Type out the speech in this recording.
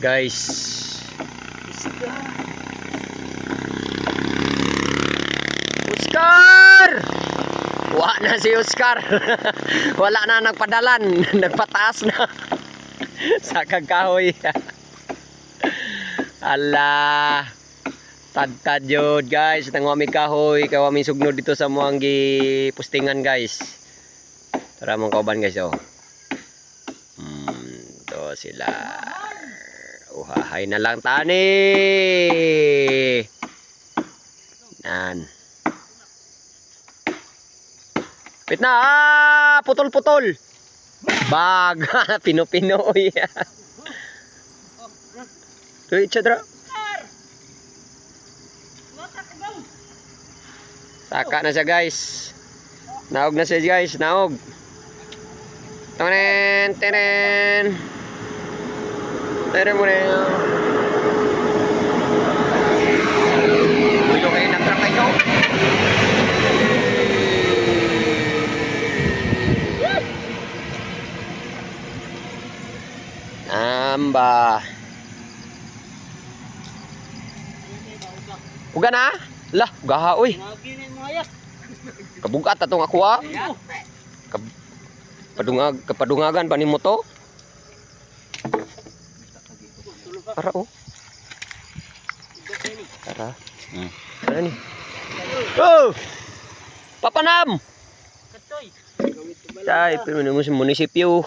Guys. Oscar! Wala na si Oscar. Wala na nagpadalan. Nagpataas na. Sa kagkahoy. Ala. Tad-tad yun guys. Tangwami kahoy. Kawami sugnod dito sa muang postingan guys. Tara mong kauban guys oh. Ito sila. Uhahay na lang tani. Yan. Pit na. Putol-putol. Bag. Pino-pinoy. Tuloy chadra. Saka na siya guys. Naog na siya guys. Naog. Tenen. Tenen. Tenen mo na yun. Ulo kayo nagtrak kayo. Amba. Uga na? Lah, gaha uy. Kabugat atong ako ah. Kapadungagan pa nimo to. Para oh. Para. Para ni. Oh! Papanam. Katoy. Tay, pero mo sa munisipyo.